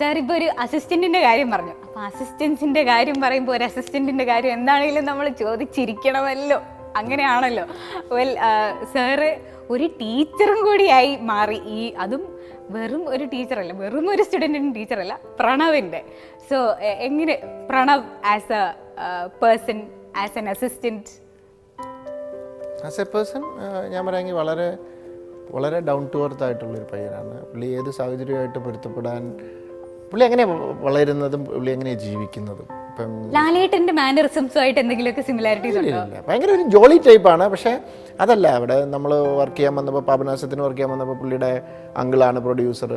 Sir ഇപ്പോൾ ഒരു അസിസ്റ്റൻറ്റിൻ്റെ കാര്യം പറഞ്ഞു. അപ്പോൾ അസിസ്റ്റൻസിൻ്റെ കാര്യം പറയുമ്പോൾ ഒരു അസിസ്റ്റൻറ്റിൻ്റെ കാര്യം എന്താണെങ്കിലും നമ്മൾ ചോദിച്ചിരിക്കണമല്ലോ, അങ്ങനെയാണല്ലോ. വെൽ, സാറ് ഒരു ടീച്ചറും കൂടിയായി മാറി. അതും വെറും ഒരു ടീച്ചറല്ല, വെറും ഒരു സ്റ്റുഡൻറ്റിൻ്റെ ടീച്ചറല്ല, പ്രണവിൻ്റെ. സോ എങ്ങനെ Pranav as A person, as an assistant? As A person ഞാൻ പറയാമെങ്കിൽ വളരെ വളരെ ഡൗൺ ടു എർത്ത് ആയിട്ടുള്ളൊരു പയ്യനാണ് പുള്ളി. ഏത് സാഹചര്യമായിട്ട് പൊരുത്തപ്പെടാൻ പുള്ളി എങ്ങനെയാണ് വളരുന്നതും പുള്ളി എങ്ങനെയാണ് ജീവിക്കുന്നതും. ഇപ്പം ലാലേട്ടൻ്റെ മാനറിസംസുമായിട്ട് എന്തെങ്കിലുമൊക്കെ സിമിലാരിറ്റീസ് ഉണ്ടോ? ഭയങ്കര ഒരു ജോളി ടൈപ്പാണ്. പക്ഷേ അതല്ല, അവിടെ നമ്മൾ വർക്ക് ചെയ്യാൻ വന്നപ്പോൾ, പാപനാശത്തിന് വർക്ക് ചെയ്യാൻ വന്നപ്പോൾ പുള്ളിയുടെ അങ്കിളാണ് പ്രൊഡ്യൂസർ.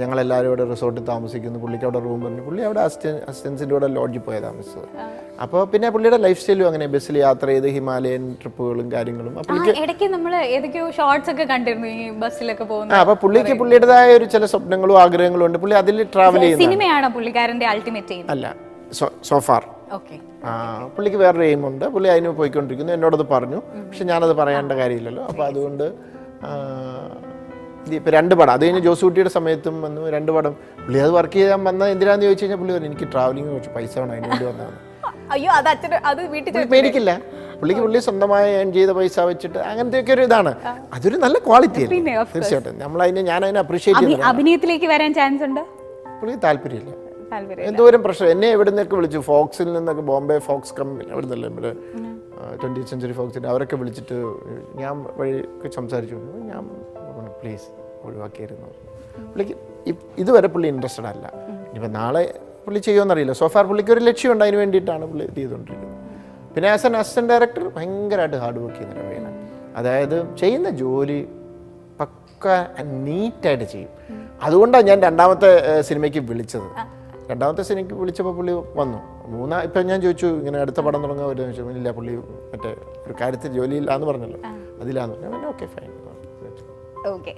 ഞങ്ങളെല്ലാവരും ഇവിടെ റിസോർട്ടിൽ താമസിക്കുന്നു. പുള്ളിക്ക് അവിടെ റൂം പറഞ്ഞു. പുള്ളി അവിടെ അസിസ്റ്റൻസിൻ്റെ കൂടെ ലോഡ്ജിൽ പോയി താമസിച്ചത്. അപ്പോൾ പിന്നെ പുള്ളിയുടെ ലൈഫ് സ്റ്റൈലും അങ്ങനെ ബസ്സിൽ യാത്ര ചെയ്ത് ഹിമാലയൻ ട്രിപ്പുകളും കാര്യങ്ങളും. ഇടയ്ക്ക് നമ്മൾ ഏതൊക്കെയോ ഷോർട്സ് ഒക്കെ കണ്ടിരുന്നു ഈ ബസ്സിലൊക്കെ പോകുന്നത്. അപ്പോൾ പുള്ളിക്ക് പുള്ളിയുടേതായ ഒരു ചില സ്വപ്നങ്ങളും ആഗ്രഹങ്ങളും ഉണ്ട്. പുള്ളി അതിൽ ട്രാവൽ ചെയ്യുന്നത്. സിനിമയാണോ പുള്ളിക്കാരൻ്റെ അൾട്ടിമേറ്റ് എയിം? അല്ല, സോഫാർ പുള്ളിക്ക് വേറൊരു എയിമുണ്ട്. പുള്ളി അതിന് പോയിക്കൊണ്ടിരിക്കുന്നു. എന്നോടത് പറഞ്ഞു, പക്ഷെ ഞാനത് പറയേണ്ട കാര്യമില്ലല്ലോ. അപ്പോൾ അതുകൊണ്ട് ഇപ്പം 2 പടം അത് കഴിഞ്ഞ് ജോസൂട്ടിയുടെ സമയത്തും വന്നു 2 പടം. പുള്ളി അത് വർക്ക് ചെയ്യാൻ വന്നത് എന്തിനാന്ന് ചോദിച്ചു കഴിഞ്ഞാൽ പുള്ളി പറഞ്ഞു എനിക്ക് ട്രാവലിംഗ് കുറച്ച് പൈസ വേണം, അതിന് വേണ്ടി വന്നതാണ്. അയ്യോ, അത് വീട്ടിൽ പേടിക്കില്ല. പുള്ളി സ്വന്തമായി ഏൺ ചെയ്ത പൈസ വെച്ചിട്ട് അങ്ങനത്തെയൊക്കെ ഒരു ഇതാണ്. അതൊരു നല്ല ക്വാളിറ്റി അല്ലേ? തീർച്ചയായിട്ടും ഞാനതിനെ അപ്രീഷിയേറ്റ് ചെയ്യുന്നു. അഭിനയത്തിലേക്ക് വരാൻ ചാൻസ് ഉണ്ട്? പുള്ളിക്ക് താല്പര്യമില്ല. എന്തോരം പ്രശ്നം. എന്നെ എവിടെ നിന്നൊക്കെ വിളിച്ചു, ഫോക്സിൽ നിന്നൊക്കെ, ബോംബെ ഫോക്സ് കമ്പനി അവിടെ നിന്നല്ലേ നമ്മുടെ 20th സെഞ്ച്വറി ഫോക്സിൻ്റെ അവരൊക്കെ വിളിച്ചിട്ട് ഞാൻ വഴി സംസാരിച്ചു. ഞാൻ പ്ലീസ് ഒഴിവാക്കിയിരുന്നു. പുള്ളിക്ക് ഇതുവരെ പുള്ളി ഇൻട്രസ്റ്റഡ് അല്ല. ഇനിയിപ്പോൾ നാളെ പുള്ളി ചെയ്യുമെന്നറിയില്ല. സോഫാർ പുള്ളിക്ക് ഒരു ലക്ഷ്യമുണ്ട്, അതിന് വേണ്ടിയിട്ടാണ് പുള്ളി ഇത് ചെയ്തുകൊണ്ടിരിക്കുന്നത്. പിന്നെ ആസ് എൻ അസിസ്റ്റന്റ് ഡയറക്ടർ ഭയങ്കരമായിട്ട് ഹാർഡ് വർക്ക് ചെയ്യുന്ന പയ്യനാണ്. അതായത് ചെയ്യുന്ന ജോലി പക്ക നീറ്റായിട്ട് ചെയ്യും. അതുകൊണ്ടാണ് ഞാൻ 2ാമത്തെ സിനിമയ്ക്ക് വിളിച്ചത്. 2ാമത്തെ സിനിമയ്ക്ക് വിളിച്ചപ്പോൾ പുള്ളി വന്നു. ഇപ്പം ഞാൻ ചോദിച്ചു ഇങ്ങനെ അടുത്ത പടം തുടങ്ങാൻ പറ്റുമോ ചോദിച്ചു. ഇല്ല, പുള്ളി മറ്റേ ഒരു കാര്യത്തിൽ ജോലിയില്ലാന്ന് പറഞ്ഞല്ലോ, അതിലാന്ന്. ഞാൻ ഓക്കെ ഫൈൻ. ഓക്കെ.